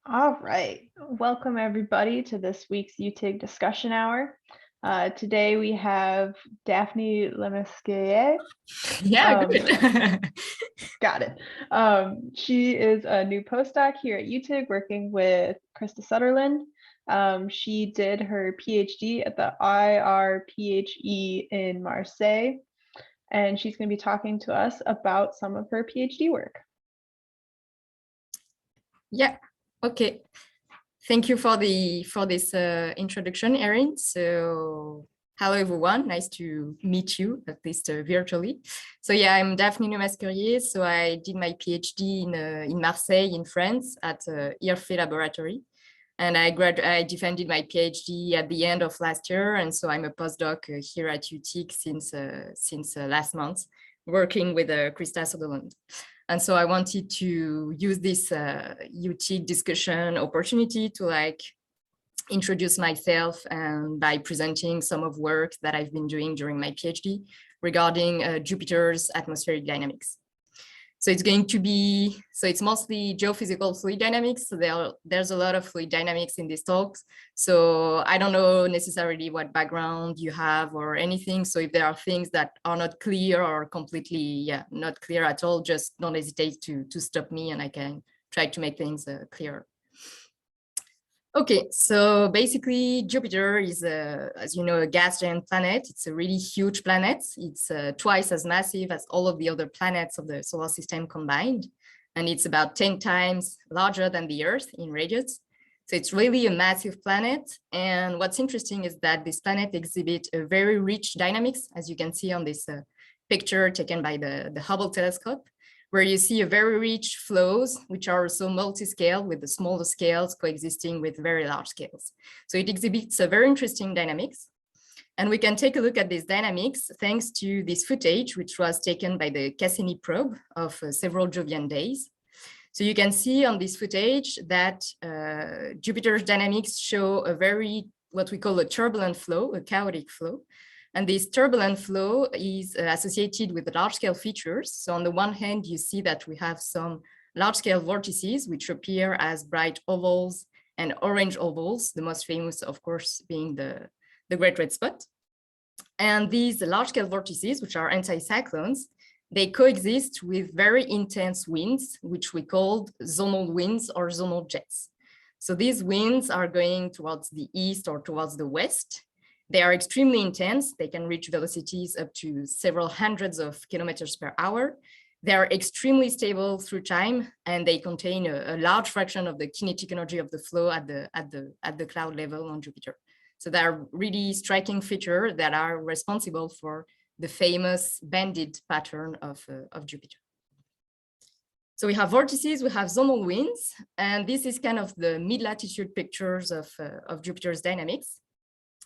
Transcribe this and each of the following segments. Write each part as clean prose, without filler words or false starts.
All right. Welcome everybody to this week's UTIG discussion hour. Today we have Daphné Lemasquerier. Yeah, good. Got it. She is a new postdoc here at UTIG working with Krista Sutherland. She did her PhD at the IRPHE in Marseille, and she's going to be talking to us about some of her PhD work. Yeah, okay. Thank you for this introduction, Erin. So hello, everyone. Nice to meet you, at least virtually. So yeah, I'm Daphné Lemasquerier. So I did my PhD in Marseille, in France, at IRFE laboratory. And I defended my PhD at the end of last year. And so I'm a postdoc here at UTIG since last month, working with Krista Sutherland. And so I wanted to use this UTIG discussion opportunity to introduce myself and by presenting some of work that I've been doing during my PhD regarding Jupiter's atmospheric dynamics. So it's mostly geophysical fluid dynamics. So there's a lot of fluid dynamics in these talks. So I don't know necessarily what background you have or anything. So if there are things that are not clear or completely not clear at all, just don't hesitate to stop me and I can try to make things clearer. Okay, so basically Jupiter is, as you know, a gas giant planet. It's a really huge planet. It's twice as massive as all of the other planets of the solar system combined. And it's about 10 times larger than the Earth in radius. So it's really a massive planet. And what's interesting is that this planet exhibits a very rich dynamics, as you can see on this picture taken by the Hubble telescope, where you see a very rich flows, which are also multi-scale with the smaller scales coexisting with very large scales. So it exhibits a very interesting dynamics. And we can take a look at these dynamics thanks to this footage, which was taken by the Cassini probe of several Jovian days. So you can see on this footage that Jupiter's dynamics show what we call a turbulent flow, a chaotic flow. And this turbulent flow is associated with large-scale features. So on the one hand, you see that we have some large-scale vortices, which appear as bright ovals and orange ovals, the most famous, of course, being the Great Red Spot. And these large-scale vortices, which are anticyclones, they coexist with very intense winds, which we call zonal winds or zonal jets. So these winds are going towards the east or towards the west. They are extremely intense. They can reach velocities up to several hundreds of kilometers per hour. They are extremely stable through time, and they contain a large fraction of the kinetic energy of the flow at the cloud level on Jupiter. So they are really striking features that are responsible for the famous banded pattern of Jupiter. So we have vortices, we have zonal winds, and this is kind of the mid-latitude pictures of Jupiter's dynamics.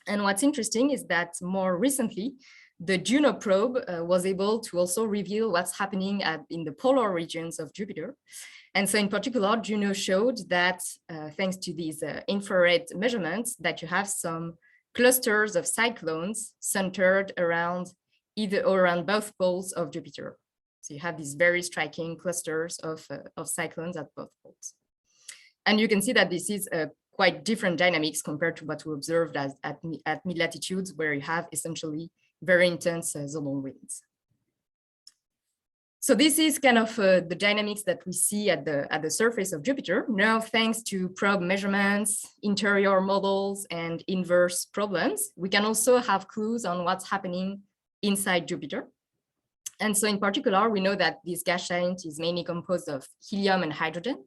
And what's interesting is that more recently, the Juno probe was able to also reveal what's happening in the polar regions of Jupiter. And so in particular, Juno showed that thanks to these infrared measurements, that you have some clusters of cyclones centered around both poles of Jupiter. So you have these very striking clusters of cyclones at both poles. And you can see that this is quite different dynamics compared to what we observed at mid-latitudes, where you have essentially very intense zonal winds. So this is kind of the dynamics that we see at the surface of Jupiter. Now, thanks to probe measurements, interior models, and inverse problems, we can also have clues on what's happening inside Jupiter. And so in particular, we know that this gas giant is mainly composed of helium and hydrogen.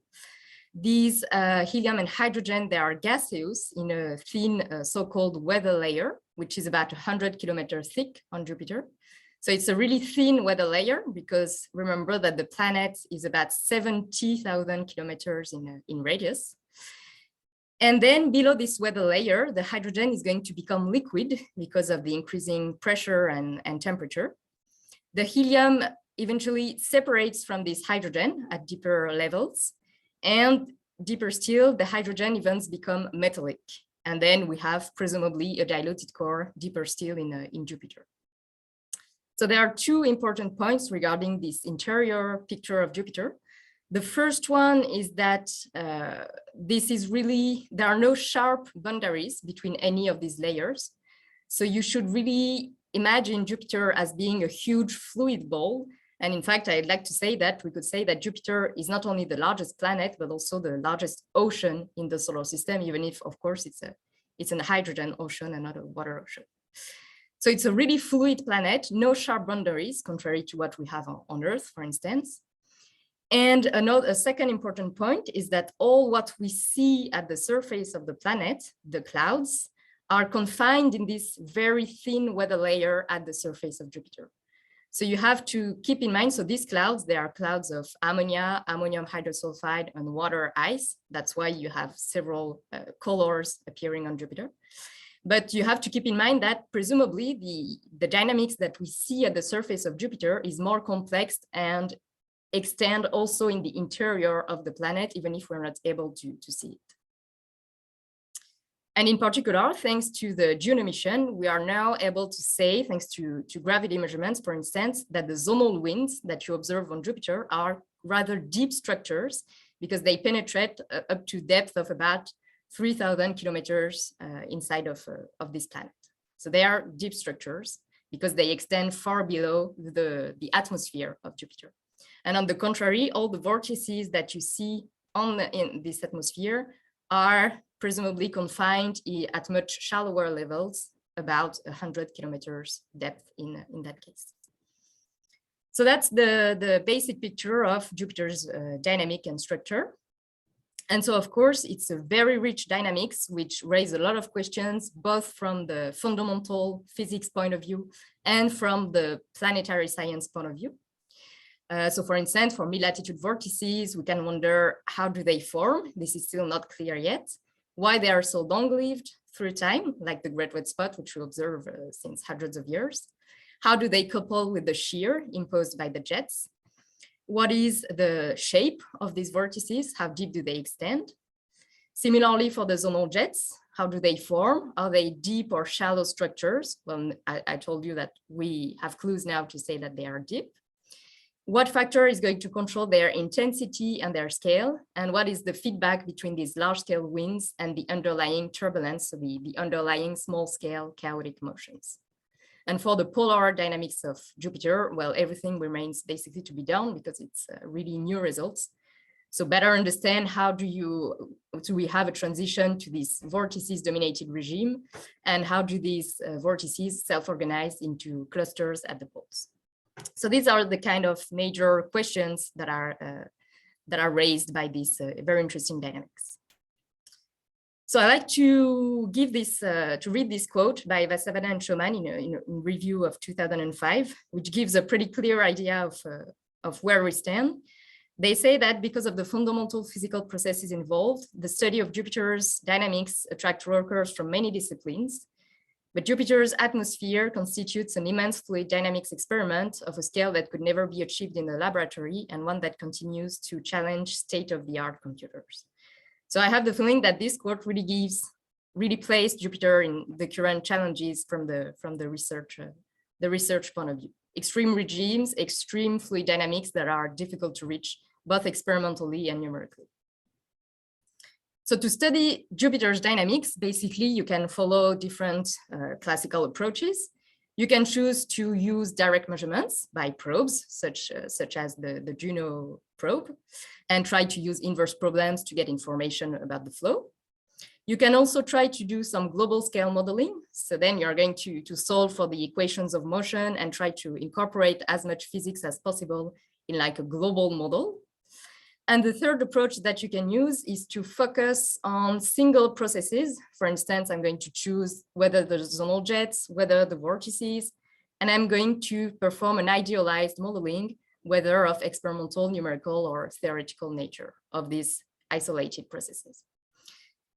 These helium and hydrogen, they are gaseous in a thin so-called weather layer, which is about 100 kilometers thick on Jupiter. So it's a really thin weather layer because remember that the planet is about 70,000 kilometers in radius. And then below this weather layer, the hydrogen is going to become liquid because of the increasing pressure and temperature. The helium eventually separates from this hydrogen at deeper levels. And deeper still, the hydrogen events become metallic. And then we have presumably a diluted core deeper still in Jupiter. So there are two important points regarding this interior picture of Jupiter. The first one is that there are no sharp boundaries between any of these layers. So you should really imagine Jupiter as being a huge fluid ball. And in fact, I'd like to say that we could say that Jupiter is not only the largest planet, but also the largest ocean in the solar system, even if, of course, it's a hydrogen ocean and not a water ocean. So it's a really fluid planet, no sharp boundaries, contrary to what we have on Earth, for instance. And a second important point is that all what we see at the surface of the planet, the clouds, are confined in this very thin weather layer at the surface of Jupiter. So you have to keep in mind, so these clouds, they are clouds of ammonia, ammonium hydrosulfide, and water ice. That's why you have several colors appearing on Jupiter. But you have to keep in mind that presumably the dynamics that we see at the surface of Jupiter is more complex and extend also in the interior of the planet, even if we're not able to see it. And in particular, thanks to the Juno mission, we are now able to say, thanks to gravity measurements, for instance, that the zonal winds that you observe on Jupiter are rather deep structures because they penetrate up to depth of about 3,000 kilometers inside of this planet. So they are deep structures because they extend far below the atmosphere of Jupiter. And on the contrary, all the vortices that you see in this atmosphere are presumably confined at much shallower levels, about 100 kilometers depth in that case. So that's the basic picture of Jupiter's dynamic and structure. And so, of course, it's a very rich dynamics, which raise a lot of questions, both from the fundamental physics point of view and from the planetary science point of view. So for instance, for mid-latitude vortices, we can wonder, how do they form? This is still not clear yet. Why they are so long-lived through time, like the Great Red Spot, which we observe since hundreds of years. How do they couple with the shear imposed by the jets? What is the shape of these vortices? How deep do they extend? Similarly, for the zonal jets, how do they form? Are they deep or shallow structures? Well, I told you that we have clues now to say that they are deep. What factor is going to control their intensity and their scale? And what is the feedback between these large-scale winds and the underlying turbulence, so the underlying small-scale chaotic motions? And for the polar dynamics of Jupiter, well, everything remains basically to be done because it's really new results. So better understand how do we have a transition to this vortices-dominated regime, and how do these vortices self-organize into clusters at the poles? So these are the kind of major questions that are raised by this very interesting dynamics. So I like to give this to read this quote by Vasavada and Schoeman in a review of 2005, which gives a pretty clear idea of where we stand. They say that because of the fundamental physical processes involved, the study of Jupiter's dynamics attracts workers from many disciplines. But Jupiter's atmosphere constitutes an immense fluid dynamics experiment of a scale that could never be achieved in the laboratory, and one that continues to challenge state-of-the-art computers. So I have the feeling that this quote really placed Jupiter in the current challenges from the research point of view. Extreme regimes, extreme fluid dynamics that are difficult to reach, both experimentally and numerically. So to study Jupiter's dynamics, basically you can follow different classical approaches. You can choose to use direct measurements by probes, such as the Juno probe, and try to use inverse problems to get information about the flow. You can also try to do some global scale modeling. So then you're going to solve for the equations of motion and try to incorporate as much physics as possible in like a global model. And the third approach that you can use is to focus on single processes. For instance, I'm going to choose whether the zonal jets, whether the vortices, and I'm going to perform an idealized modeling, whether of experimental, numerical, or theoretical nature of these isolated processes.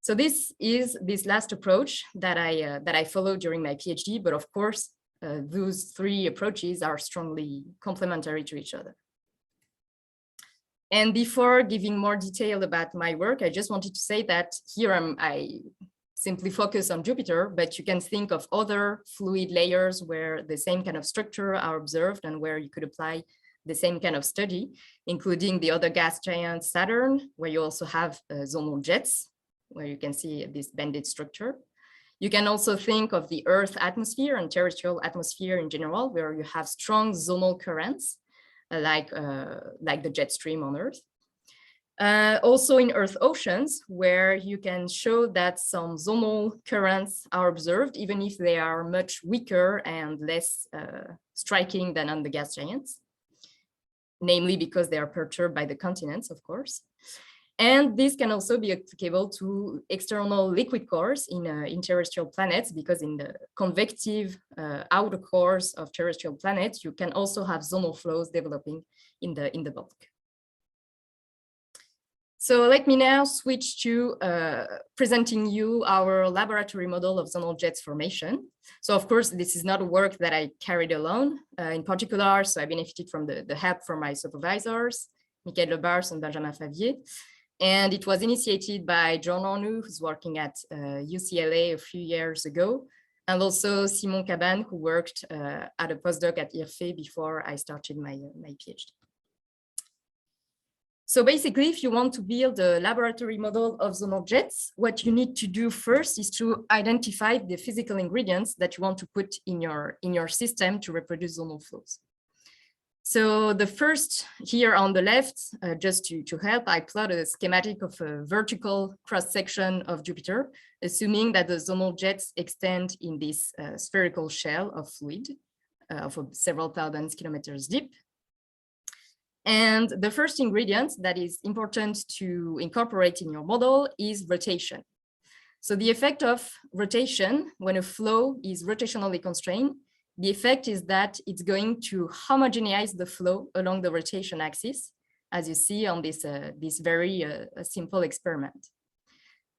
So this is this last approach that I followed during my PhD, but of course, those three approaches are strongly complementary to each other. And before giving more detail about my work, I just wanted to say that here I simply focus on Jupiter, but you can think of other fluid layers where the same kind of structure are observed and where you could apply the same kind of study, including the other gas giant Saturn, where you also have zonal jets, where you can see this banded structure. You can also think of the Earth atmosphere and terrestrial atmosphere in general, where you have strong zonal currents, like the jet stream on Earth. Also in Earth oceans, where you can show that some zonal currents are observed, even if they are much weaker and less striking than on the gas giants, namely because they are perturbed by the continents, of course. And this can also be applicable to external liquid cores in terrestrial planets, because in the convective outer cores of terrestrial planets, you can also have zonal flows developing in the bulk. So let me now switch to presenting you our laboratory model of zonal jets formation. So of course, this is not a work that I carried alone. In particular, so I benefited from the help from my supervisors, Michael Lebars and Benjamin Favier. And it was initiated by John Arnoux, who's working at UCLA a few years ago, and also Simon Cabane, who worked at a postdoc at IRFE before I started my PhD. So basically, if you want to build a laboratory model of zonal jets, what you need to do first is to identify the physical ingredients that you want to put in your system to reproduce zonal flows. So the first here on the left, just to help, I plotted a schematic of a vertical cross-section of Jupiter, assuming that the zonal jets extend in this spherical shell of fluid of several thousand kilometers deep. And the first ingredient that is important to incorporate in your model is rotation. So the effect of rotation, when a flow is rotationally constrained, the effect is that it's going to homogeneize the flow along the rotation axis, as you see on this very simple experiment.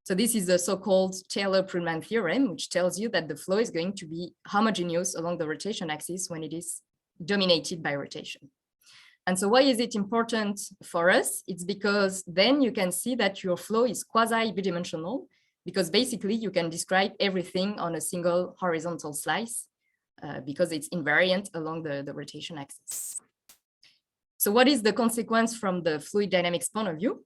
So this is the so-called Taylor-Prullman theorem, which tells you that the flow is going to be homogeneous along the rotation axis when it is dominated by rotation. And so why is it important for us? It's because then you can see that your flow is quasi-bidimensional, because basically you can describe everything on a single horizontal slice, because it's invariant along the rotation axis. So what is the consequence from the fluid dynamics point of view?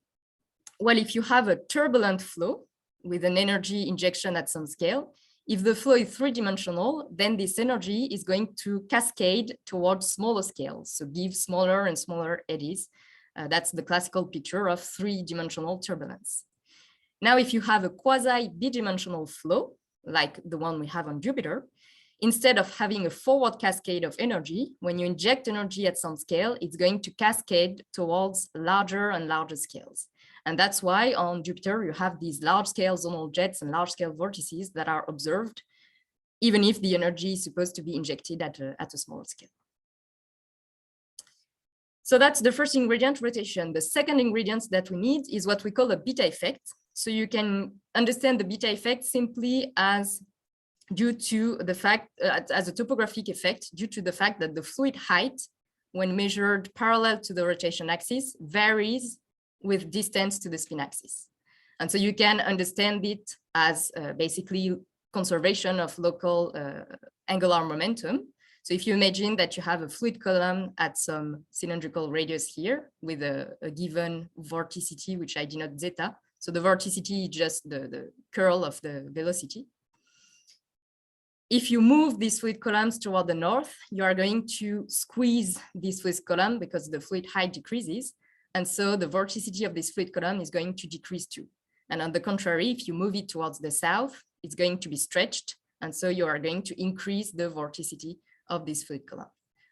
Well, if you have a turbulent flow with an energy injection at some scale, if the flow is three-dimensional, then this energy is going to cascade towards smaller scales, so give smaller and smaller eddies. That's the classical picture of three-dimensional turbulence. Now, if you have a quasi-bidimensional flow, like the one we have on Jupiter, instead of having a forward cascade of energy, when you inject energy at some scale, it's going to cascade towards larger and larger scales. And that's why on Jupiter, you have these large-scale zonal jets and large-scale vortices that are observed, even if the energy is supposed to be injected at a smaller scale. So that's the first ingredient, rotation. The second ingredient that we need is what we call a beta effect. So you can understand the beta effect simply as due to the fact, as a topographic effect, due to the fact that the fluid height, when measured parallel to the rotation axis, varies with distance to the spin axis. And so you can understand it as basically conservation of local angular momentum. So if you imagine that you have a fluid column at some cylindrical radius here with a given vorticity, which I denote zeta. So the vorticity is just the curl of the velocity. If you move these fluid columns toward the north, you are going to squeeze this fluid column because the fluid height decreases. And so the vorticity of this fluid column is going to decrease too. And on the contrary, if you move it towards the south, it's going to be stretched. And so you are going to increase the vorticity of this fluid column.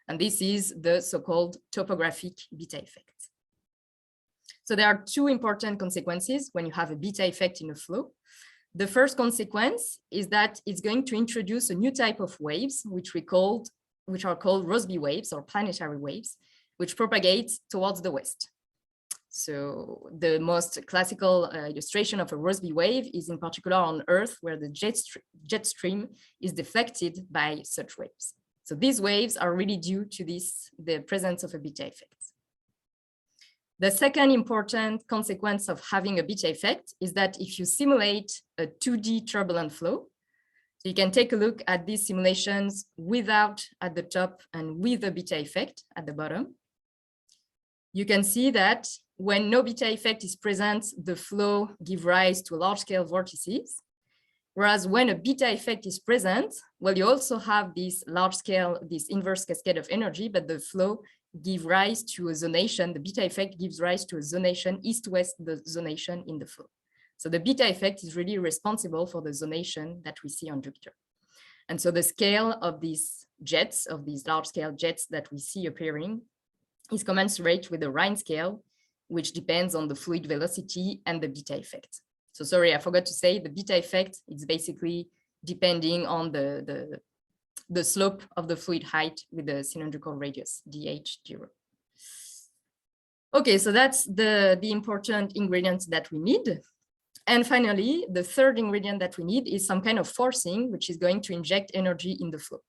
And this is the so-called topographic beta effect. So there are two important consequences when you have a beta effect in a flow. The first consequence is that it's going to introduce a new type of waves, which are called Rossby waves or planetary waves, which propagate towards the west. So the most classical illustration of a Rossby wave is in particular on Earth, where the jet stream is deflected by such waves. So these waves are really due to the presence of a beta effect. The second important consequence of having a beta effect is that if you simulate a 2D turbulent flow, so you can take a look at these simulations without at the top and with a beta effect at the bottom. you can see that when no beta effect is present, the flow gives rise to large-scale vortices. Whereas when a beta effect is present, well, you also have this large-scale, this inverse cascade of energy, but the flow gives rise to a zonation. The beta effect gives rise to a zonation, east-west the zonation in the flow. So the beta effect is really responsible for the zonation that we see on Jupiter. And so the scale of these jets, of these large-scale jets that we see appearing, is commensurate with the Rhine scale, which depends on the fluid velocity and the beta effect. So sorry, I forgot to say the beta effect is basically depending on the slope of the fluid height with the cylindrical radius, dh0. Okay, so that's the important ingredient that we need. And finally, the third ingredient that we need is some kind of forcing, which is going to inject energy in the flow.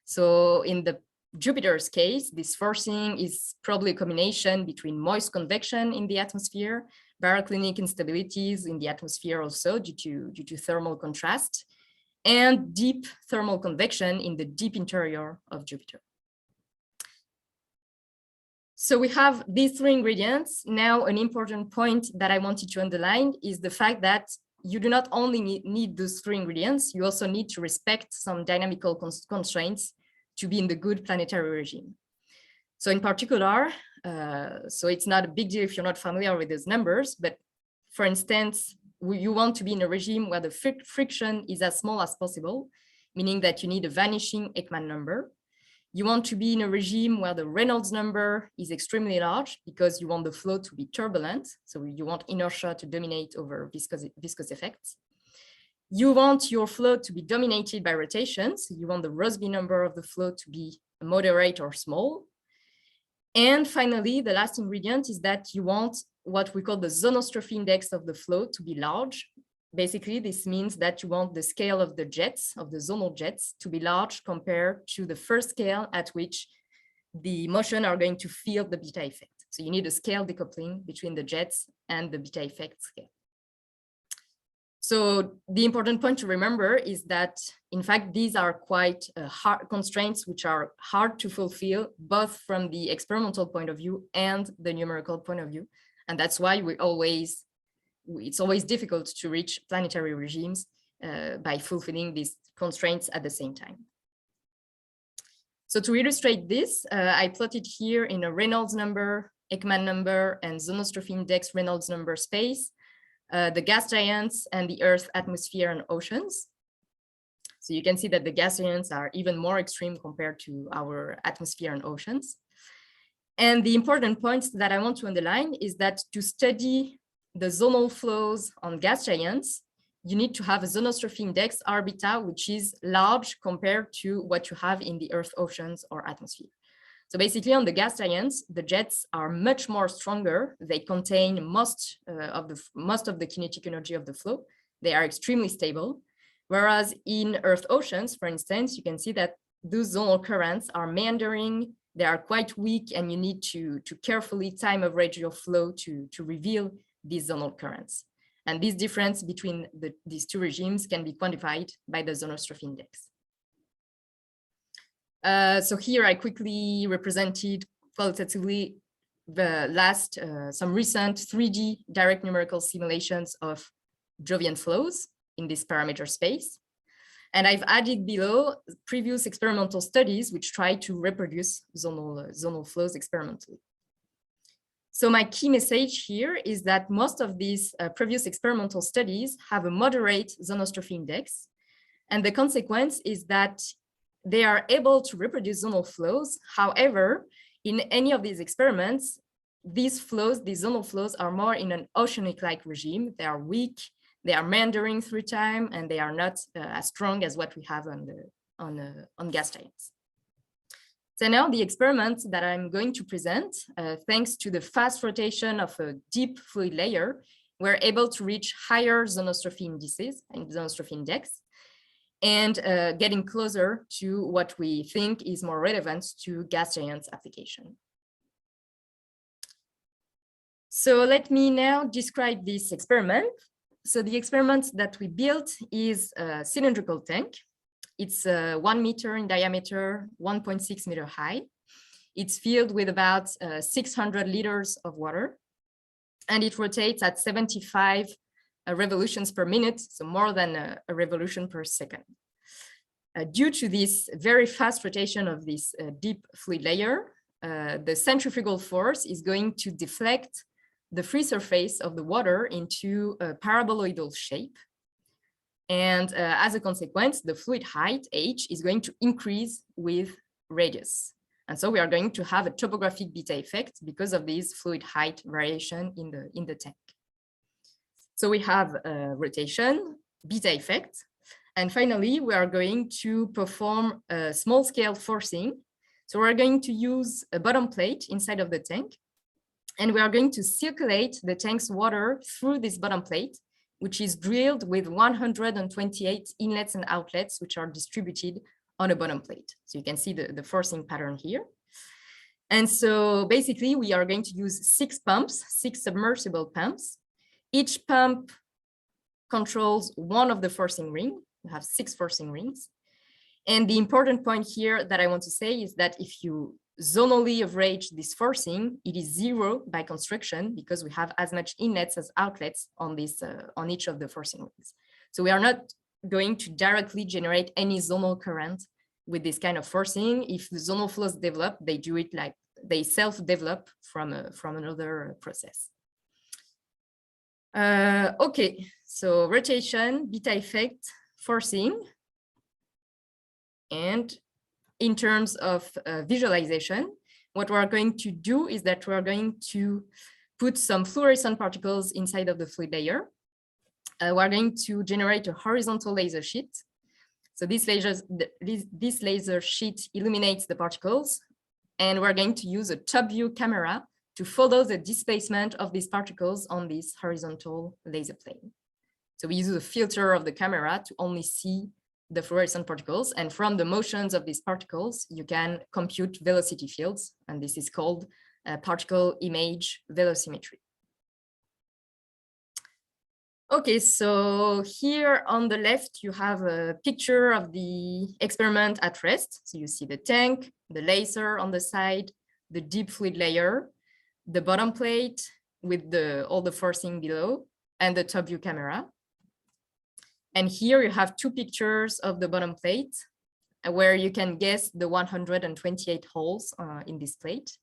So in the Jupiter's case, this forcing is probably a combination between moist convection in the atmosphere, baroclinic instabilities in the atmosphere also due to thermal contrast, and deep thermal convection in the deep interior of Jupiter. So we have these three ingredients. Now, an important point that I wanted to underline is the fact that you do not only need those three ingredients, you also need to respect some dynamical constraints to be in the good planetary regime. So in particular, so it's not a big deal if you're not familiar with those numbers, but for instance, you want to be in a regime where the friction is as small as possible, meaning that you need a vanishing Ekman number. You want to be in a regime where the Reynolds number is extremely large because you want the flow to be turbulent. So you want inertia to dominate over viscous effects. You want your flow to be dominated by rotation. So you want the Rossby number of the flow to be moderate or small. And finally, the last ingredient is that you want what we call the zonostrophy index of the flow to be large. Basically, this means that you want the scale of the jets, of the zonal jets, to be large compared to the first scale at which the motion are going to feel the beta effect. So you need a scale decoupling between the jets and the beta effect scale. So the important point to remember is that, in fact, these are quite hard constraints which are hard to fulfill, both from the experimental point of view and the numerical point of view. And that's why it's always difficult to reach planetary regimes by fulfilling these constraints at the same time. So to illustrate this, I plotted here in a Reynolds number, Ekman number, and zonostrophy index Reynolds number space, the gas giants and the Earth atmosphere and oceans. So you can see that the gas giants are even more extreme compared to our atmosphere and oceans. And the important point that I want to underline is that to study the zonal flows on gas giants, you need to have a zonostrophy index R beta, which is large compared to what you have in the Earth oceans or atmosphere. So basically on the gas giants, the jets are much more stronger. They contain most of the kinetic energy of the flow. They are extremely stable. Whereas in Earth oceans, for instance, you can see that those zonal currents are meandering. They are quite weak, and you need to carefully time average your flow to reveal these zonal currents. And this difference between these two regimes can be quantified by the zonostrophy index. So here I quickly represented qualitatively the last, some recent 3D direct numerical simulations of Jovian flows in this parameter space. And I've added below previous experimental studies which try to reproduce zonal flows experimentally. So my key message here is that most of these previous experimental studies have a moderate zonostrophy index. And the consequence is that they are able to reproduce zonal flows. However, in any of these experiments, these zonal flows are more in an oceanic-like regime. They are weak, they are meandering through time, and they are not as strong as what we have on gas giants. So now the experiment that I'm going to present, thanks to the fast rotation of a deep fluid layer, we're able to reach higher zonostrophy indices and zonostrophy index, and getting closer to what we think is more relevant to gas giants application. So let me now describe this experiment. So the experiment that we built is a cylindrical tank. It's 1 meter in diameter, 1.6 meter high. It's filled with about 600 liters of water, and it rotates at 75 revolutions per minute, so more than a revolution per second. Due to this very fast rotation of this deep fluid layer, the centrifugal force is going to deflect the free surface of the water into a paraboloidal shape. And as a consequence, the fluid height, h, is going to increase with radius. And so we are going to have a topographic beta effect because of this fluid height variation in the tank. So we have rotation, beta effect. And finally, we are going to perform a small-scale forcing. So we're going to use a bottom plate inside of the tank, and we are going to circulate the tank's water through this bottom plate, which is drilled with 128 inlets and outlets, which are distributed on a bottom plate. So you can see the forcing pattern here. And so basically, we are going to use 6 pumps, 6 submersible pumps. Each pump controls one of the forcing rings. We have 6 forcing rings. And the important point here that I want to say is that if you zonally average this forcing, it is 0 by construction because we have as much inlets as outlets on this on each of the forcing rings. So we are not going to directly generate any zonal current with this kind of forcing. If the zonal flows develop, they do it like they self-develop from another process. Okay, so rotation, beta effect, forcing. And in terms of visualization, what we're going to do is that we're going to put some fluorescent particles inside of the fluid layer. We're going to generate a horizontal laser sheet. So this laser sheet illuminates the particles, and we're going to use a top view camera to follow the displacement of these particles on this horizontal laser plane. So we use a filter of the camera to only see the fluorescent particles, and from the motions of these particles, you can compute velocity fields, and this is called particle image velocimetry. Okay, so here on the left, you have a picture of the experiment at rest. So you see the tank, the laser on the side, the deep fluid layer, the bottom plate with all the forcing below, and the top view camera. And here you have 2 pictures of the bottom plate where you can guess the 128 holes in this plate.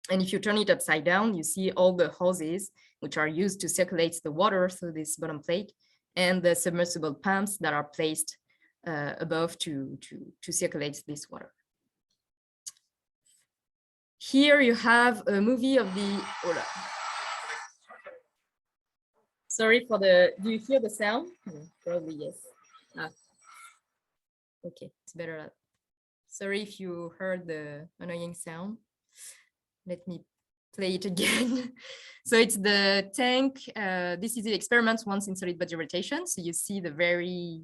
And if you turn it upside down, you see all the hoses which are used to circulate the water through this bottom plate and the submersible pumps that are placed above to circulate this water. Here you have a movie of the, sorry for the, do you hear the sound? Probably yes. Okay, it's better. Sorry if you heard the annoying sound. Let me play it again. So it's the tank. This is the experiment once in solid body rotation. So you see the very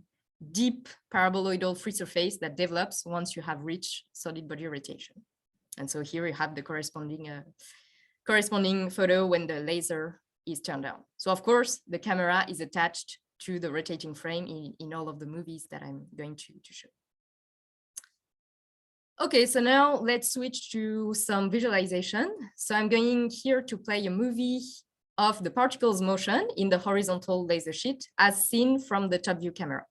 deep paraboloidal free surface that develops once you have reached solid body rotation. And so here you have the corresponding photo when the laser is turned down. So of course, the camera is attached to the rotating frame in all of the movies that I'm going to show. Okay, so now let's switch to some visualization. So I'm going here to play a movie of the particles motion in the horizontal laser sheet as seen from the top view camera.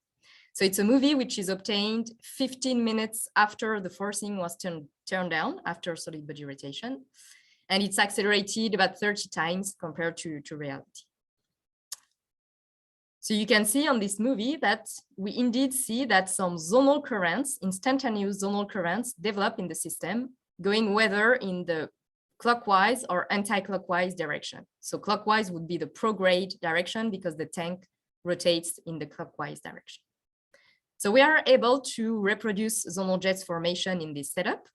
So it's a movie which is obtained 15 minutes after the forcing was turned down after solid body rotation. And it's accelerated about 30 times compared to reality. So you can see on this movie that we indeed see that some zonal currents, instantaneous zonal currents develop in the system, going whether in the clockwise or anti-clockwise direction. So clockwise would be the prograde direction because the tank rotates in the clockwise direction. So we are able to reproduce zonal jets formation in this setup.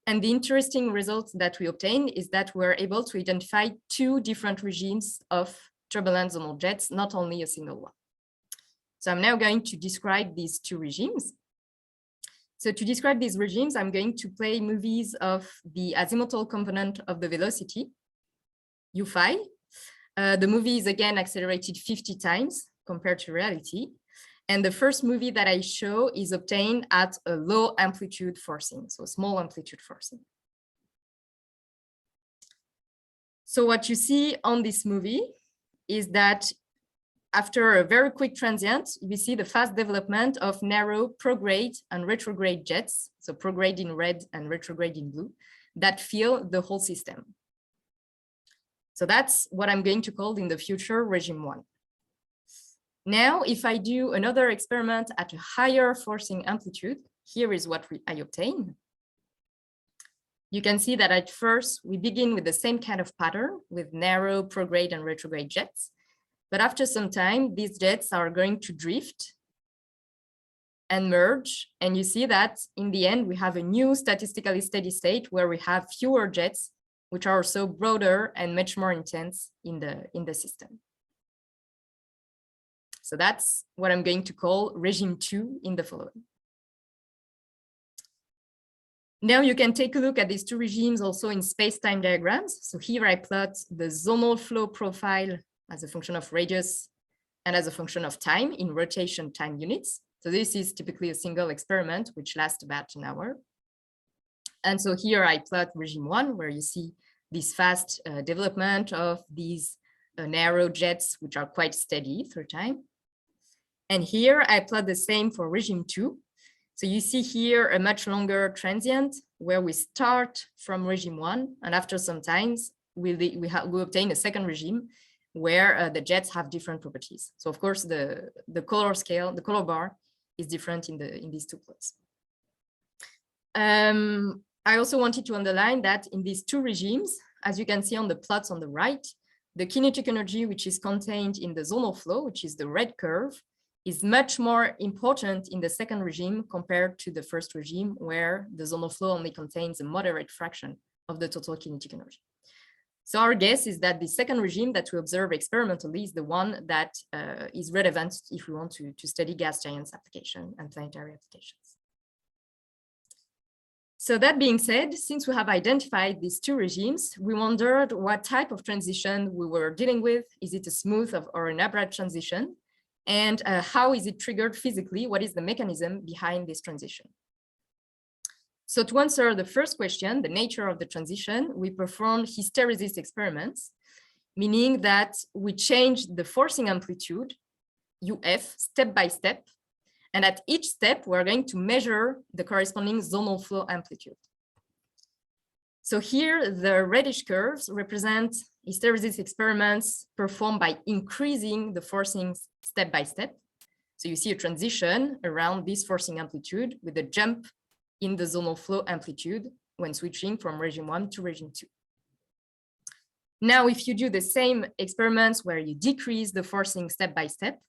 And the interesting result that we obtain is that we're able to identify 2 different regimes of turbulent zonal jets, not only a single one. So I'm now going to describe these 2 regimes. So to describe these regimes, I'm going to play movies of the azimuthal component of the velocity, u phi. The movie is again accelerated 50 times compared to reality. And the first movie that I show is obtained at a low amplitude forcing, so small amplitude forcing. So what you see on this movie is that after a very quick transient, we see the fast development of narrow prograde and retrograde jets, so prograde in red and retrograde in blue, that fill the whole system. So that's what I'm going to call in the future regime 1. Now, if I do another experiment at a higher forcing amplitude, here is what I obtain. You can see that at first we begin with the same kind of pattern with narrow prograde and retrograde jets. But after some time, these jets are going to drift and merge. And you see that in the end, we have a new statistically steady state where we have fewer jets, which are also broader and much more intense in the system. So that's what I'm going to call regime 2 in the following. Now you can take a look at these two regimes also in space-time diagrams. So here I plot the zonal flow profile as a function of radius and as a function of time in rotation time units. So this is typically a single experiment, which lasts about an hour. And so here I plot regime 1, where you see this fast development of these narrow jets, which are quite steady through time. And here I plot the same for regime 2. So you see here a much longer transient where we start from regime 1, and after some times we obtain a second regime where the jets have different properties. So of course the color scale, the color bar is different in these two plots. I also wanted to underline that in these two regimes, as you can see on the plots on the right, the kinetic energy which is contained in the zonal flow, which is the red curve, is much more important in the second regime compared to the first regime, where the zonal flow only contains a moderate fraction of the total kinetic energy. So our guess is that the second regime that we observe experimentally is the one that is relevant if we want to study gas giants application and planetary applications. So that being said, since we have identified these two regimes, we wondered what type of transition we were dealing with. Is it a smooth or an abrupt transition? And how is it triggered physically? What is the mechanism behind this transition? So to answer the first question, the nature of the transition, we performed hysteresis experiments, meaning that we changed the forcing amplitude, UF, step by step. And at each step, we're going to measure the corresponding zonal flow amplitude. So here, the reddish curves represent hysteresis experiments performed by increasing the forcing step by step. So you see a transition around this forcing amplitude with a jump in the zonal flow amplitude when switching from regime 1 to regime 2. Now, if you do the same experiments where you decrease the forcing step by step,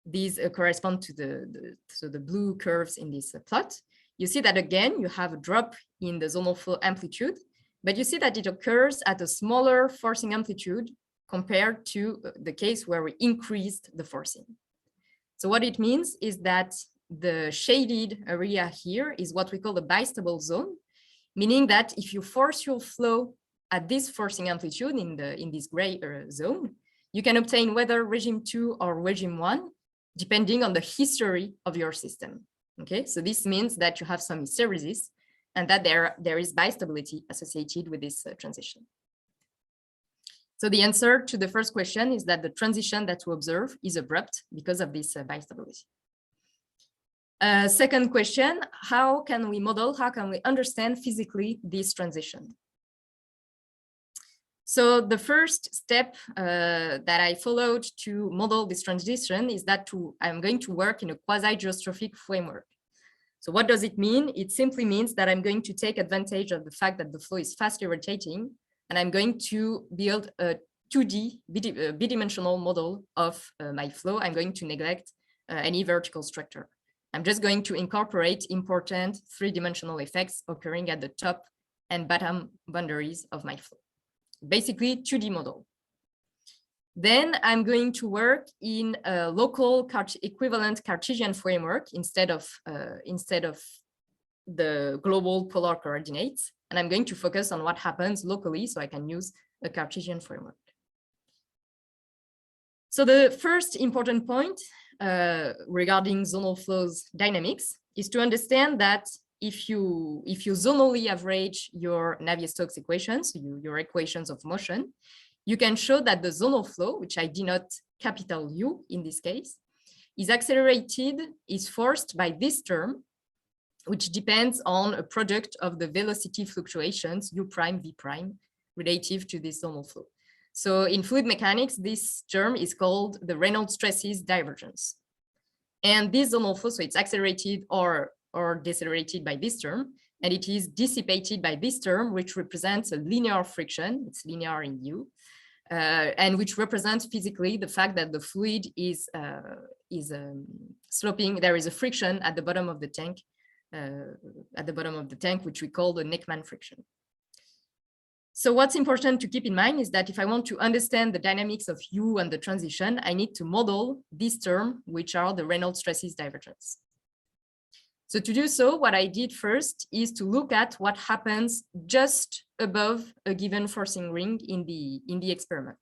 these correspond to the blue curves in this plot. You see that again, you have a drop in the zonal flow amplitude, but you see that it occurs at a smaller forcing amplitude compared to the case where we increased the forcing. So what it means is that the shaded area here is what we call the bistable zone, meaning that if you force your flow at this forcing amplitude in this gray zone, you can obtain whether regime 2 or regime 1, depending on the history of your system. Okay, so this means that you have some hysteresis and that there is bistability associated with this transition. So the answer to the first question is that the transition that we observe is abrupt because of this bistability. Second question, how can we model, how can we understand physically this transition? So the first step that I followed to model this transition is that I'm going to work in a quasi-geostrophic framework. So what does it mean? It simply means that I'm going to take advantage of the fact that the flow is fastly rotating, and I'm going to build a 2D bidimensional model of my flow. I'm going to neglect any vertical structure. I'm just going to incorporate important three-dimensional effects occurring at the top and bottom boundaries of my flow. Basically 2D model. Then I'm going to work in a local equivalent Cartesian framework instead of the global polar coordinates. And I'm going to focus on what happens locally so I can use a Cartesian framework. So the first important point regarding zonal flows dynamics is to understand that if you zonally average your Navier-Stokes equations, your equations of motion, you can show that the zonal flow, which I denote capital U in this case, is forced by this term, which depends on a product of the velocity fluctuations U prime, V prime, relative to this zonal flow. So in fluid mechanics, this term is called the Reynolds stresses divergence. And this zonal flow, so it's accelerated or decelerated by this term, and it is dissipated by this term, which represents a linear friction. It's linear in U, and which represents physically the fact that the fluid is sloping. There is a friction at the bottom of the tank, which we call the Neckman friction. So what's important to keep in mind is that if I want to understand the dynamics of U and the transition, I need to model this term, which are the Reynolds stresses divergence. So to do so, what I did first is to look at what happens just above a given forcing ring in the experiment.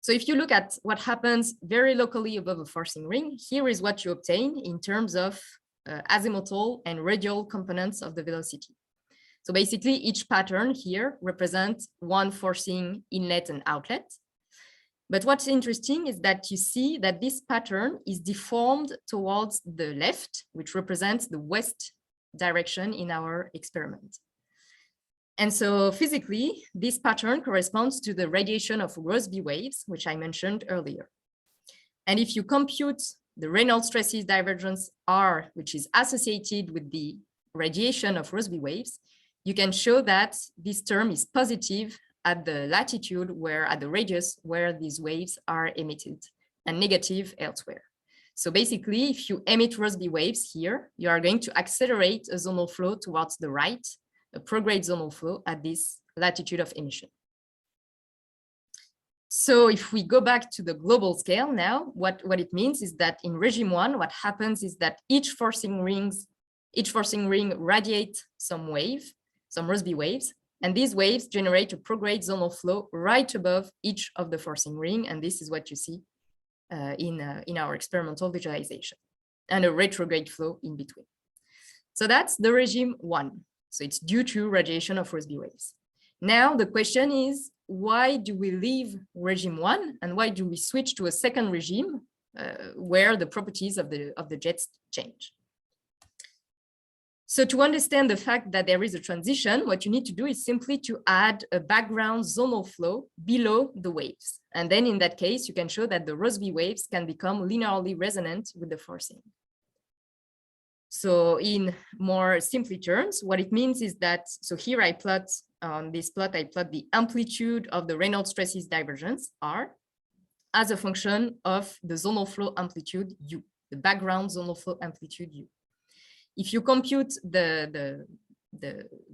So if you look at what happens very locally above a forcing ring, here is what you obtain in terms of azimuthal and radial components of the velocity. So basically, each pattern here represents one forcing inlet and outlet. But what's interesting is that you see that this pattern is deformed towards the left, which represents the west direction in our experiment. And so physically, this pattern corresponds to the radiation of Rossby waves, which I mentioned earlier. And if you compute the Reynolds stresses divergence R, which is associated with the radiation of Rossby waves, you can show that this term is positive at the latitude at the radius where these waves are emitted, and negative elsewhere. So basically, if you emit Rossby waves here, you are going to accelerate a zonal flow towards the right, a prograde zonal flow at this latitude of emission. So if we go back to the global scale now, what it means is that in regime 1, what happens is that each forcing ring radiates some Rossby waves, and these waves generate a prograde zonal flow right above each of the forcing ring, and this is what you see in our experimental visualization, and a retrograde flow in between. So that's the regime 1. So it's due to radiation of Rossby waves. Now the question is, why do we leave regime 1 and why do we switch to a second regime where the properties of the jets change? So to understand the fact that there is a transition, what you need to do is simply to add a background zonal flow below the waves. And then in that case, you can show that the Rossby waves can become linearly resonant with the forcing. So in more simply terms, what it means is that, so here I plot, on this plot, I plot the amplitude of the Reynolds stresses divergence, R, as a function of the zonal flow amplitude, U, the background zonal flow amplitude, U. If you compute the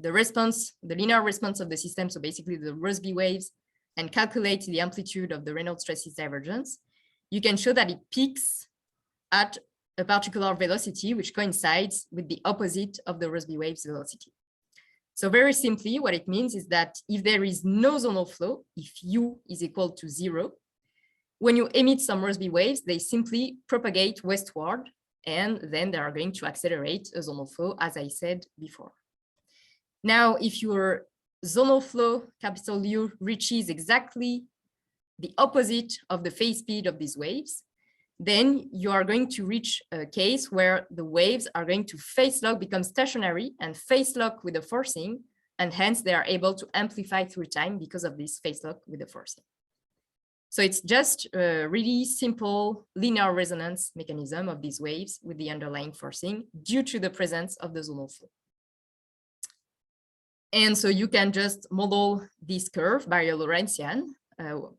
response, the linear response of the system, so basically the Rossby waves, and calculate the amplitude of the Reynolds stresses divergence, you can show that it peaks at a particular velocity, which coincides with the opposite of the Rossby waves velocity. So very simply, what it means is that if there is no zonal flow, if U is equal to 0, when you emit some Rossby waves, they simply propagate westward, and then they are going to accelerate a zonal flow, as I said before. Now, if your zonal flow, capital U, reaches exactly the opposite of the phase speed of these waves, then you are going to reach a case where the waves are going to phase lock, become stationary and phase lock with the forcing, and hence they are able to amplify through time because of this phase lock with the forcing. So it's just a really simple linear resonance mechanism of these waves with the underlying forcing due to the presence of the zonal flow. And so you can just model this curve by a Lorentzian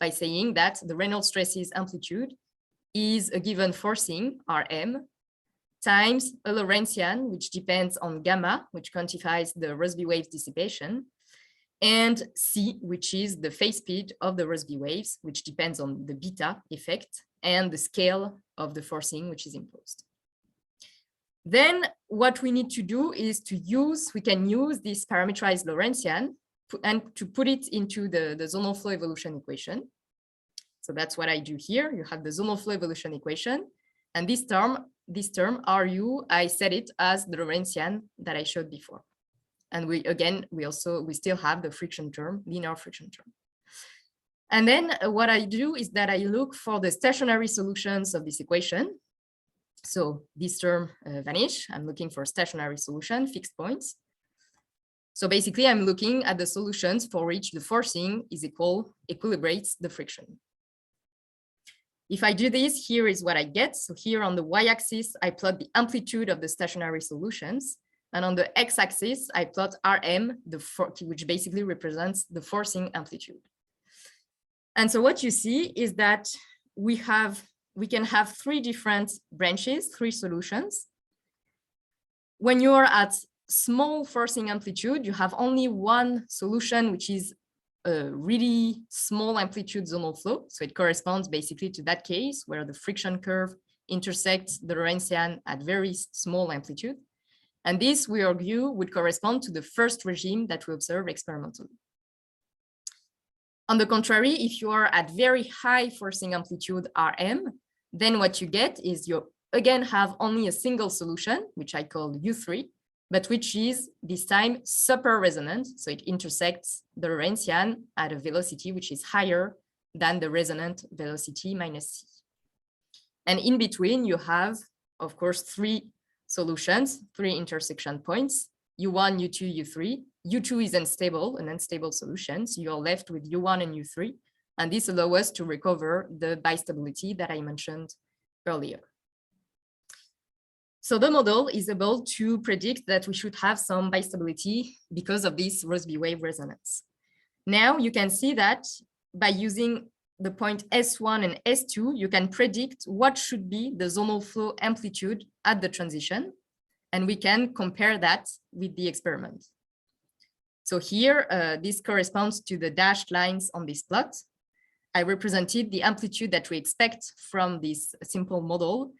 by saying that the Reynolds stresses amplitude is a given forcing, Rm, times a Lorentzian, which depends on gamma, which quantifies the Rossby waves dissipation, and C, which is the phase speed of the Rossby waves, which depends on the beta effect and the scale of the forcing which is imposed. Then what we need to do is we can use this parameterized Lorentzian and to put it into the zonal flow evolution equation. So that's what I do here. You have the zonal flow evolution equation. And this term RU, I set it as the Lorentzian that I showed before. And we still have the friction term, linear friction term. And then what I do is that I look for the stationary solutions of this equation. So this term vanish. I'm looking for stationary solution, fixed points. So basically, I'm looking at the solutions for which the forcing is equilibrates the friction. If I do this, here is what I get. So here on the y-axis, I plot the amplitude of the stationary solutions. And on the x-axis, I plot Rm, which basically represents the forcing amplitude. And so what you see is that we can have three different branches, three solutions. When you're at small forcing amplitude, you have only one solution, which is a really small amplitude zonal flow. So it corresponds basically to that case where the friction curve intersects the Lorentzian at very small amplitude. And this, we argue, would correspond to the first regime that we observe experimentally. On the contrary, if you are at very high forcing amplitude Rm, then what you get is you again have only a single solution, which I call U3, but which is this time super resonant. So it intersects the Lorentzian at a velocity which is higher than the resonant velocity minus c. And in between, you have, of course, three solutions, three intersection points, U1, U2, U3. U2 is unstable, an unstable solution. So you're left with U1 and U3. And this allows us to recover the bistability that I mentioned earlier. So the model is able to predict that we should have some bistability because of this Rossby wave resonance. Now you can see that by using the point S1 and S2, you can predict what should be the zonal flow amplitude at the transition. And we can compare that with the experiment. So here, this corresponds to the dashed lines on this plot. I represented the amplitude that we expect from this simple model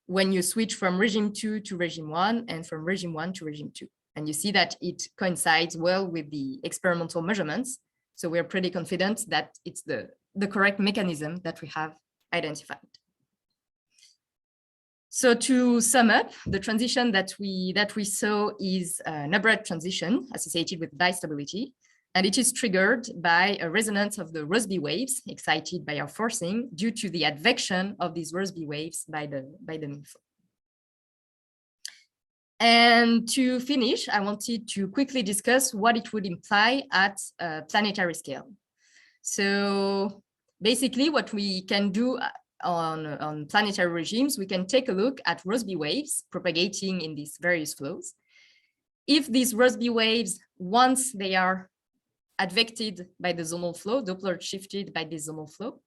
when you switch from regime 2 to regime 1 and from regime 1 to regime 2. And you see that it coincides well with the experimental measurements. So we're pretty confident that it's the correct mechanism that we have identified. So to sum up, the transition that we saw is an abrupt transition associated with bistability, and it is triggered by a resonance of the Rossby waves excited by our forcing due to the advection of these Rossby waves by the mean flow. And to finish, I wanted to quickly discuss what it would imply at a planetary scale. So basically what we can do on planetary regimes, we can take a look at Rossby waves propagating in these various flows. If these Rossby waves, once they are advected by the zonal flow, Doppler shifted by the zonal flow,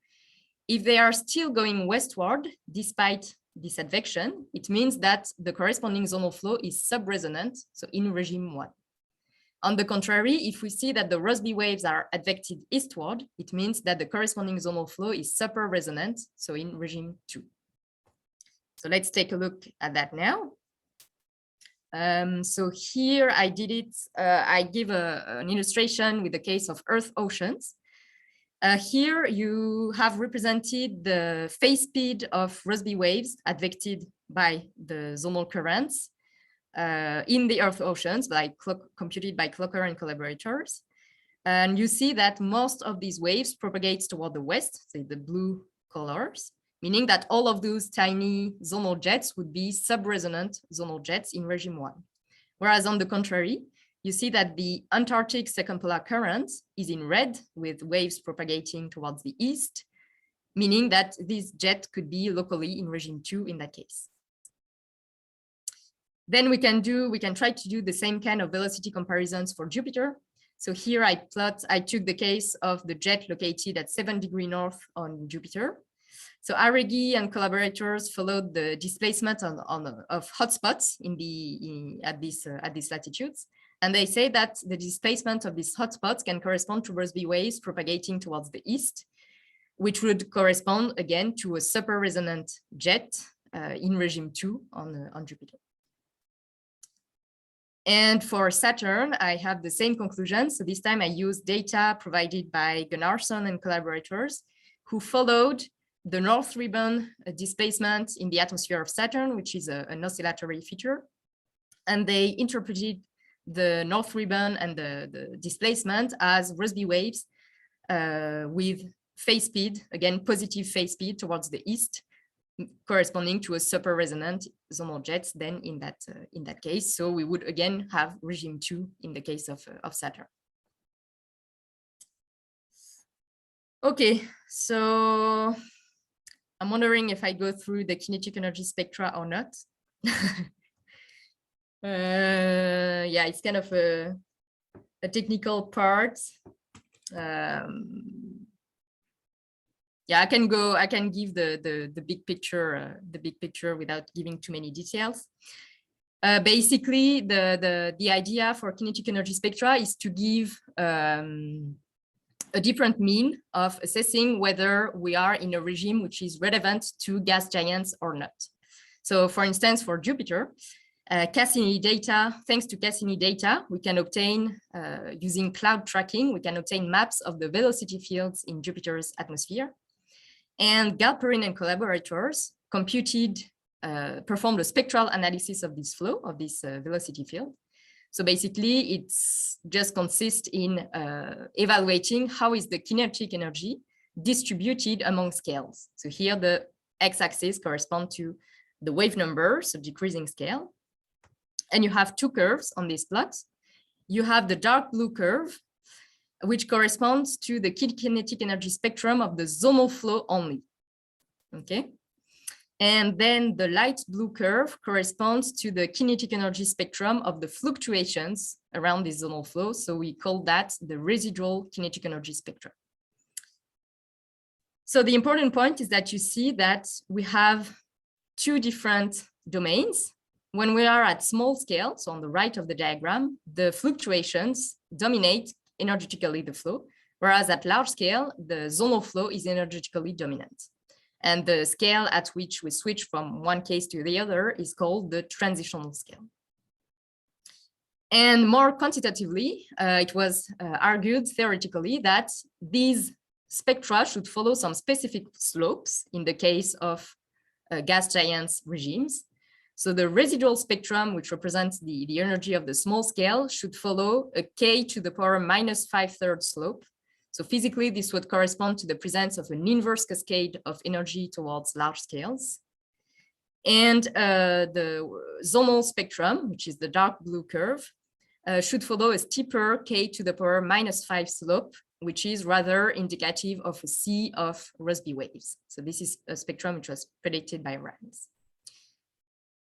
if they are still going westward despite this advection, it means that the corresponding zonal flow is subresonant, so in regime 1. On the contrary, if we see that the Rossby waves are advected eastward, it means that the corresponding zonal flow is super resonant, so in regime 2. So let's take a look at that now. So here I did it, I give an illustration with the case of Earth oceans. Here you have represented the phase speed of Rossby waves advected by the zonal currents in the Earth oceans, computed by Clocker and collaborators. And you see that most of these waves propagates toward the west, say the blue colors, meaning that all of those tiny zonal jets would be subresonant zonal jets in regime 1. Whereas on the contrary, you see that the Antarctic circumpolar current is in red with waves propagating towards the east, meaning that this jet could be locally in regime 2 in that case. Then we can try to do the same kind of velocity comparisons for Jupiter. So here I took the case of the jet located at 7 degrees north on Jupiter. So Arregui and collaborators followed the displacement of hotspots at these latitudes. And they say that the displacement of these hotspots can correspond to Rossby waves propagating towards the east, which would correspond again to a super resonant jet in regime 2 on Jupiter. And for Saturn, I have the same conclusion. So this time I used data provided by Gunnarsson and collaborators who followed the north ribbon displacement in the atmosphere of Saturn, which is an oscillatory feature. And they interpreted the north ribbon and the displacement as Rossby waves with phase speed, again, positive phase speed towards the east, corresponding to a super resonant zonal jets then in that case. So we would again have regime 2 in the case of Saturn. Okay, so I'm wondering if I go through the kinetic energy spectra or not. Yeah, it's kind of a technical part. Yeah, I can give the big picture without giving too many details. Basically, the idea for kinetic energy spectra is to give a different mean of assessing whether we are in a regime which is relevant to gas giants or not. So for instance, for Jupiter, Cassini data, thanks to Cassini data, we can obtain, using cloud tracking, we can obtain maps of the velocity fields in Jupiter's atmosphere. And Galperin and collaborators performed a spectral analysis of this flow, of this velocity field. So basically, it's just consists in evaluating how is the kinetic energy distributed among scales. So here the x-axis correspond to the wave number, so decreasing scale. And you have two curves on this plot. You have the dark blue curve, which corresponds to the kinetic energy spectrum of the zonal flow only. Okay. And then the light blue curve corresponds to the kinetic energy spectrum of the fluctuations around this zonal flow. So we call that the residual kinetic energy spectrum. So the important point is that you see that we have two different domains. When we are at small scale, so on the right of the diagram, the fluctuations dominate energetically the flow, whereas at large scale, the zonal flow is energetically dominant. And the scale at which we switch from one case to the other is called the transitional scale. And more quantitatively, it was argued theoretically that these spectra should follow some specific slopes in the case of gas giants regimes. So the residual spectrum, which represents the energy of the small scale, should follow a k to the power minus 5/3 slope. So physically, this would correspond to the presence of an inverse cascade of energy towards large scales. And the zonal spectrum, which is the dark blue curve, should follow a steeper k to the power minus 5 slope, which is rather indicative of a sea of Rossby waves. So this is a spectrum which was predicted by Reynolds.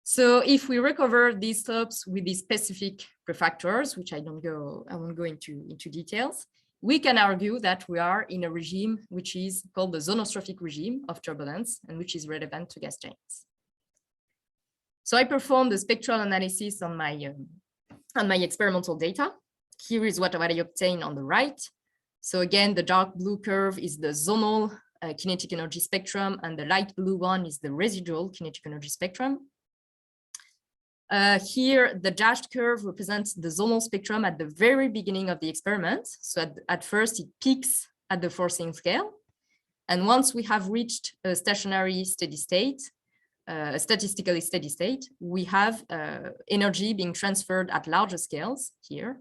So if we recover these slopes with these specific prefactors, which I won't go into details, we can argue that we are in a regime which is called the zonostrophic regime of turbulence and which is relevant to gas giants. So I performed the spectral analysis on my experimental data. Here is what I obtained on the right. So again, the dark blue curve is the zonal kinetic energy spectrum, and the light blue one is the residual kinetic energy spectrum. Here, the dashed curve represents the zonal spectrum at the very beginning of the experiment. So at first, it peaks at the forcing scale. And once we have reached a stationary steady state, a statistically steady state, we have energy being transferred at larger scales here.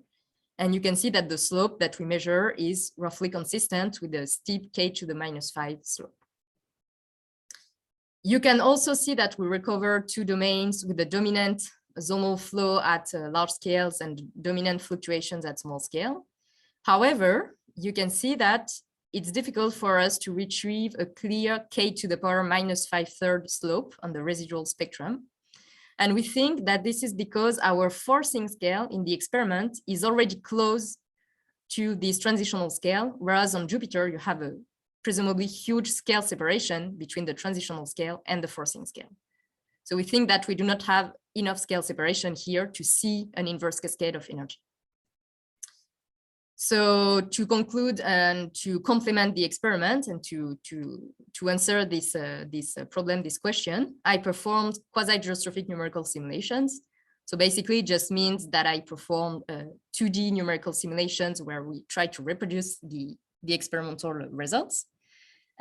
And you can see that the slope that we measure is roughly consistent with the steep k to the minus 5 slope. You can also see that we recover two domains with the dominant zonal flow at large scales and dominant fluctuations at small scale. However, you can see that it's difficult for us to retrieve a clear k to the power minus 5/3 slope on the residual spectrum. And we think that this is because our forcing scale in the experiment is already close to this transitional scale, whereas on Jupiter, you have a presumably huge scale separation between the transitional scale and the forcing scale. So we think that we do not have enough scale separation here to see an inverse cascade of energy. So to conclude and to complement the experiment and to answer this problem, this question, I performed quasi-geostrophic numerical simulations. So basically it just means that I performed 2D numerical simulations where we try to reproduce the experimental results.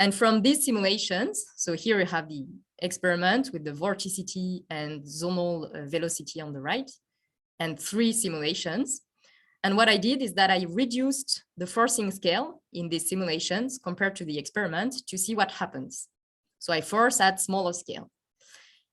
And from these simulations, so here you have the experiment with the vorticity and zonal velocity on the right, and 3 simulations. And what I did is that I reduced the forcing scale in these simulations compared to the experiment to see what happens. So I force at smaller scale.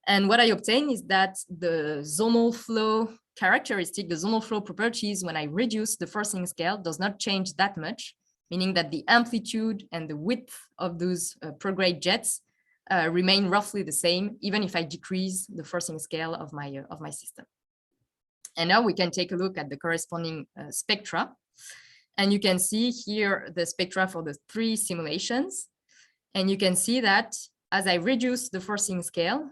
And what I obtain is that the zonal flow characteristic, the zonal flow properties, when I reduce the forcing scale, does not change that much, meaning that the amplitude and the width of those prograde jets remain roughly the same, even if I decrease the forcing scale of my system. And now we can take a look at the corresponding spectra. And you can see here the spectra for the 3 simulations. And you can see that as I reduce the forcing scale,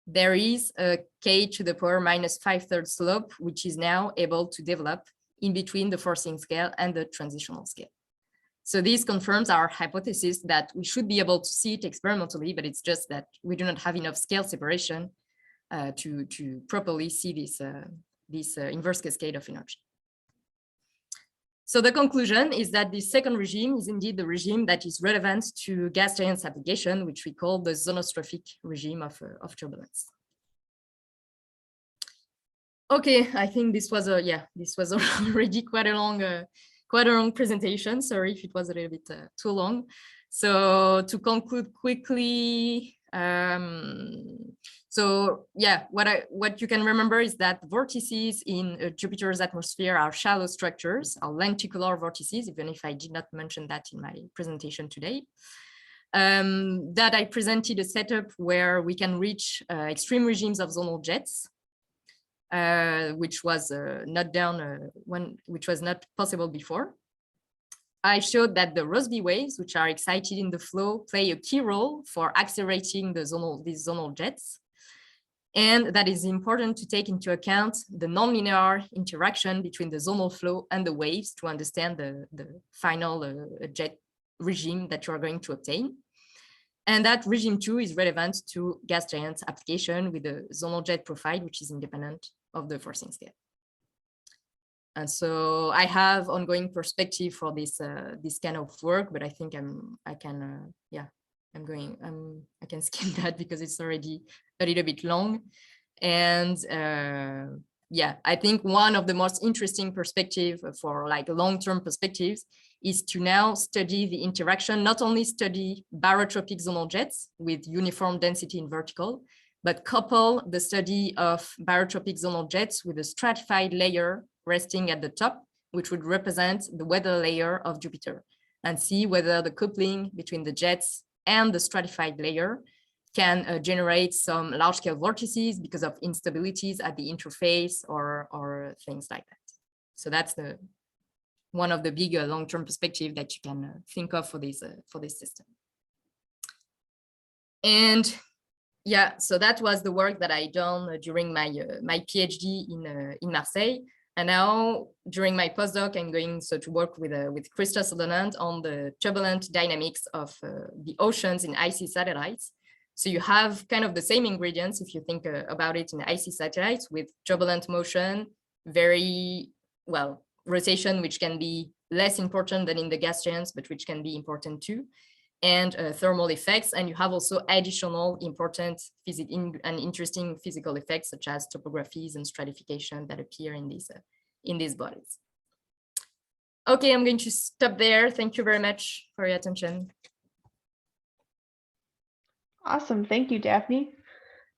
there is a k to the power minus 5/3 slope, which is now able to develop in between the forcing scale and the transitional scale. So this confirms our hypothesis that we should be able to see it experimentally, but it's just that we do not have enough scale separation to properly see this inverse cascade of energy. So the conclusion is that the second regime is indeed the regime that is relevant to gas giants application, which we call the zonostrophic regime of turbulence. Okay, I think this was already quite a long presentation. Sorry if it was a little bit too long. So to conclude quickly, so yeah, what you can remember is that vortices in Jupiter's atmosphere are shallow structures, are lenticular vortices, even if I did not mention that in my presentation today. That I presented a setup where we can reach extreme regimes of zonal jets, which was which was not possible before. I showed that the Rossby waves, which are excited in the flow, play a key role for accelerating these zonal jets. And that is important to take into account the nonlinear interaction between the zonal flow and the waves to understand the final jet regime that you are going to obtain. And that regime 2 is relevant to gas giants application with the zonal jet profile, which is independent of the forcing scale. And so I have ongoing perspective for this this kind of work, but I think I can skip that because it's already a little bit long. And yeah, I think one of the most interesting perspective for like long-term perspectives is to now study the interaction, not only study barotropic zonal jets with uniform density in vertical, but couple the study of barotropic zonal jets with a stratified layer resting at the top, which would represent the weather layer of Jupiter, and see whether the coupling between the jets and the stratified layer can generate some large-scale vortices because of instabilities at the interface or things like that. So that's one of the bigger long-term perspective that you can think of for this system. And yeah, so that was the work that I done during my PhD in Marseille. And now during my postdoc, I'm going to work with Krista Sutherland on the turbulent dynamics of the oceans in icy satellites. So you have kind of the same ingredients if you think about it in icy satellites, with turbulent motion, very well rotation, which can be less important than in the gas giants, but which can be important too, and thermal effects. And you have also additional important and interesting physical effects such as topographies and stratification that appear in these bodies. Okay, I'm going to stop there. Thank you very much for your attention. Awesome, thank you, Daphne.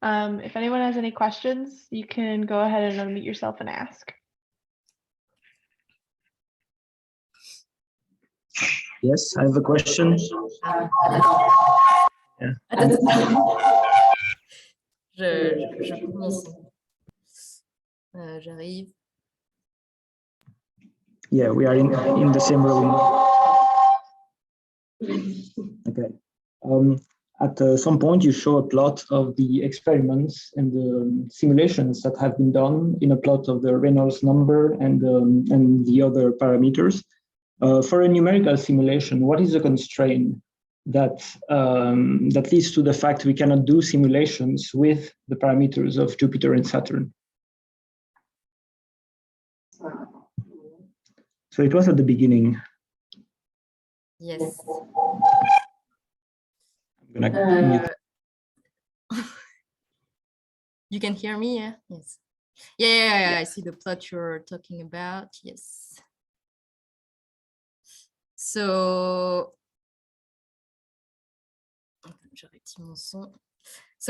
If anyone has any questions, you can go ahead and unmute yourself and ask. Yes, I have a question. Yeah. Je commence. J'arrive. Yeah, we are in the same room. Okay. At some point, you show a plot of the experiments and the simulations that have been done in a plot of the Reynolds number and the other parameters. For a numerical simulation, what is the constraint that leads to the fact we cannot do simulations with the parameters of Jupiter and Saturn? So it was at the beginning. Yes. You can hear me, yeah? Yes. Yeah, I see the plot you're talking about, yes. So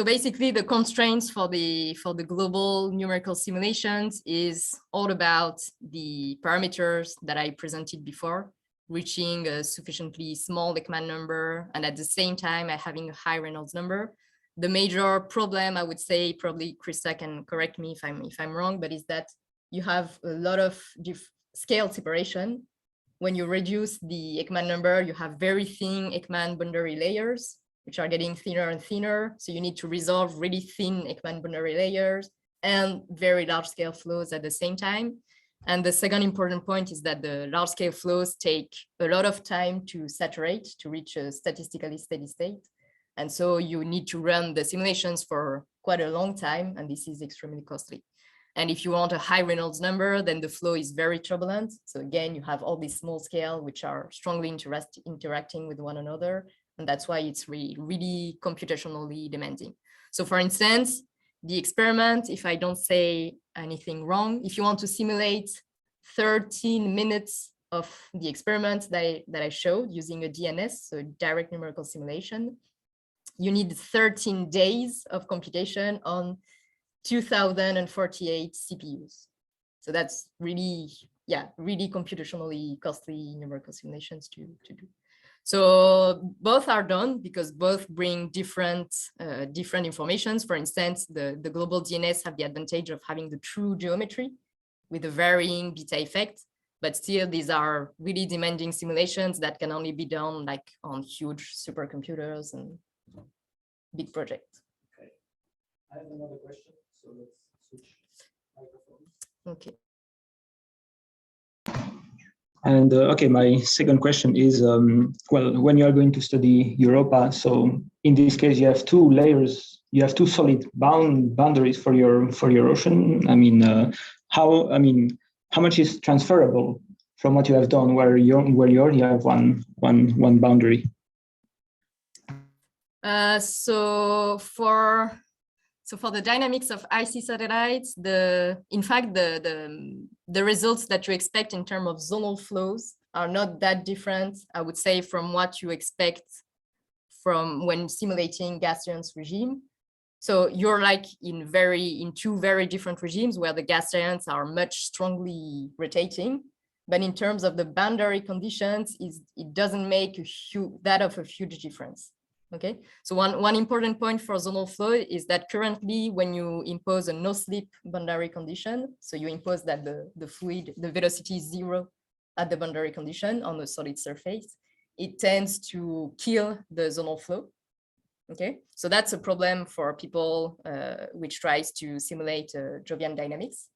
basically the constraints for the global numerical simulations is all about the parameters that I presented before, reaching a sufficiently small Ekman number, and at the same time having a high Reynolds number. The major problem, I would say, probably Krista can correct me if I'm wrong, but is that you have a lot of scale separation. When you reduce the Ekman number, you have very thin Ekman boundary layers, which are getting thinner and thinner. So you need to resolve really thin Ekman boundary layers and very large scale flows at the same time. And the second important point is that the large scale flows take a lot of time to saturate to reach a statistically steady state. And so you need to run the simulations for quite a long time, and this is extremely costly. And if you want a high Reynolds number, then the flow is very turbulent. So again, you have all these small scale, which are strongly interacting with one another. And that's why it's really computationally demanding. So for instance, the experiment, if I don't say anything wrong, if you want to simulate 13 minutes of the experiment that I showed using a DNS, so direct numerical simulation, you need 13 days of computation on 2048 CPUs. So that's really, really computationally costly numerical simulations to do. So both are done because both bring different informations. For instance, the global DNS have the advantage of having the true geometry with a varying beta effect, but still these are really demanding simulations that can only be done like on huge supercomputers and big projects. Okay, I have another question, so let's switch microphones. Okay. And okay, my second question is, well, when you are going to study Europa, so in this case, you have two layers, you have two solid boundaries for your ocean. I mean, how much is transferable from what you have done, where you already have one boundary? So for the dynamics of icy satellites, in fact, the results that you expect in terms of zonal flows are not that different, I would say, from what you expect from when simulating gas giants regime. So you're like in two very different regimes where the gas giants are much strongly rotating. But in terms of the boundary conditions, it doesn't make that of a huge difference. Okay, so one important point for zonal flow is that currently when you impose a no-slip boundary condition, so you impose that the fluid, the velocity is 0 at the boundary condition on a solid surface, it tends to kill the zonal flow. Okay, so that's a problem for people which tries to simulate Jovian dynamics.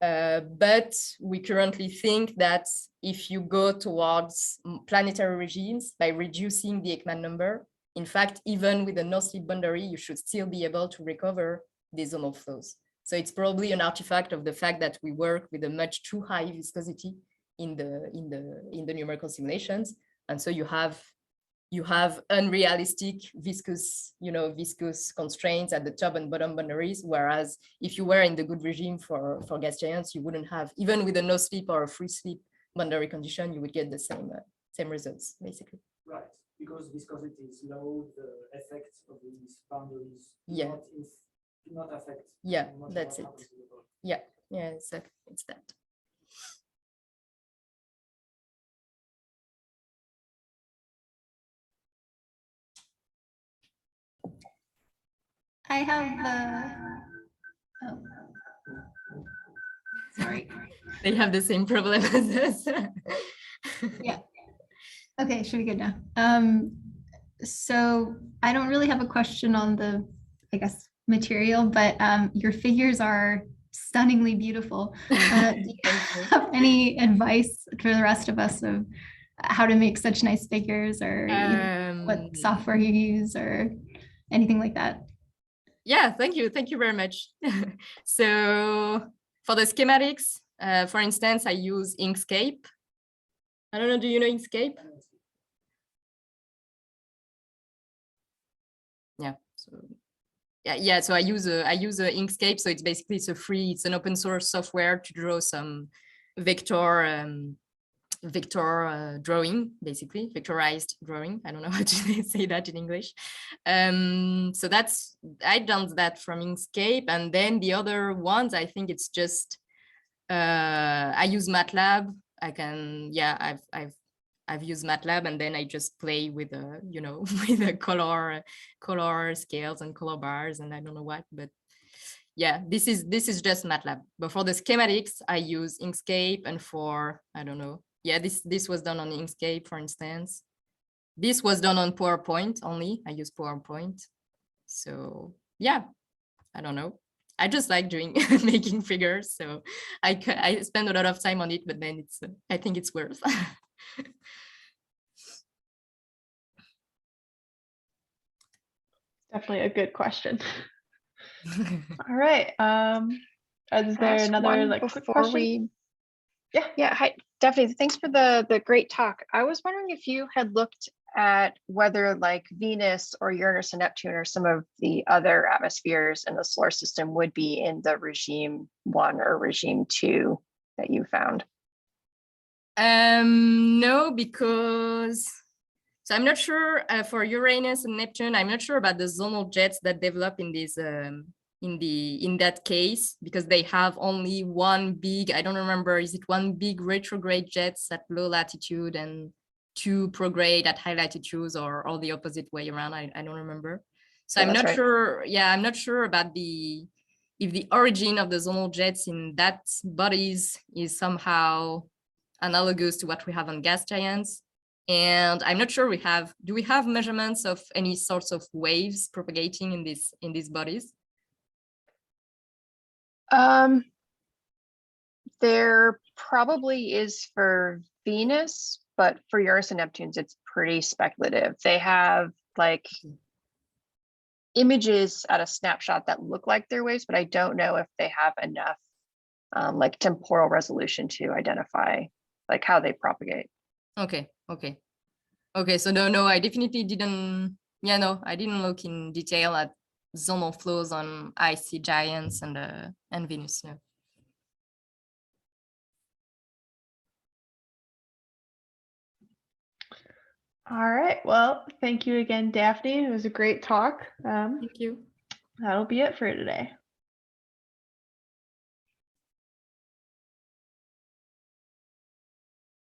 But we currently think that if you go towards planetary regimes by reducing the Ekman number, in fact, even with a no-slip boundary, you should still be able to recover the zonal flows. So it's probably an artifact of the fact that we work with a much too high viscosity in the numerical simulations, and so you have unrealistic viscous constraints at the top and bottom boundaries. Whereas if you were in the good regime for gas giants, you wouldn't have, even with a no-slip or a free slip boundary condition, you would get the same results basically. Right. Because viscosity is low, the effects of these boundaries do not affect. Yeah, that's it. Yeah, it's that. I have oh, sorry. They have the same problem as us. Yeah. Okay, should be good now. So I don't really have a question on the, I guess, material, but your figures are stunningly beautiful. Do you have any advice for the rest of us of how to make such nice figures, or what software you use or anything like that? Yeah, thank you very much. So for the schematics, for instance, I use Inkscape. I don't know, do you know Inkscape? yeah, so yeah. So I use Inkscape. So it's basically it's an open source software to draw some vector drawing, basically vectorized drawing. I don't know how to say that in English. So I done that from Inkscape, and then the other ones, I think it's just I use MATLAB. I've used MATLAB, and then I just play with with the color scales and color bars, and I don't know what, but yeah, this is just MATLAB. But for the schematics, I use Inkscape, and for I don't know. Yeah, this was done on Inkscape, for instance. This was done on PowerPoint only. I use PowerPoint. So yeah, I don't know. I just like doing making figures. So I spend a lot of time on it, but then I think it's worth. Definitely a good question. All right. Is there another quick question? Yeah. Hi, Daphne. Thanks for the great talk. I was wondering if you had looked at whether like Venus or Uranus and Neptune or some of the other atmospheres in the solar system would be in the regime 1 or regime 2 that you found. No, because so I'm not sure for Uranus and Neptune. I'm not sure about the zonal jets that develop in this in that case, because they have only one big, I don't remember, is it one big retrograde jets at low latitude and 2 prograde at high latitudes, or all the opposite way around? I don't remember. So Yeah, I'm not right. sure. Yeah, I'm not sure about if the origin of the zonal jets in that bodies is somehow analogous to what we have on gas giants. And I'm not sure do we have measurements of any sorts of waves propagating in these bodies? There probably is for Venus, but for Uranus and Neptune's, it's pretty speculative. They have like images at a snapshot that look like they're waves, but I don't know if they have enough like temporal resolution to identify like how they propagate. Okay. So no, I definitely didn't. Yeah, no, I didn't look in detail at zonal flows on icy giants and Venus. No. All right. Well, thank you again, Daphne. It was a great talk. Thank you. That'll be it for today.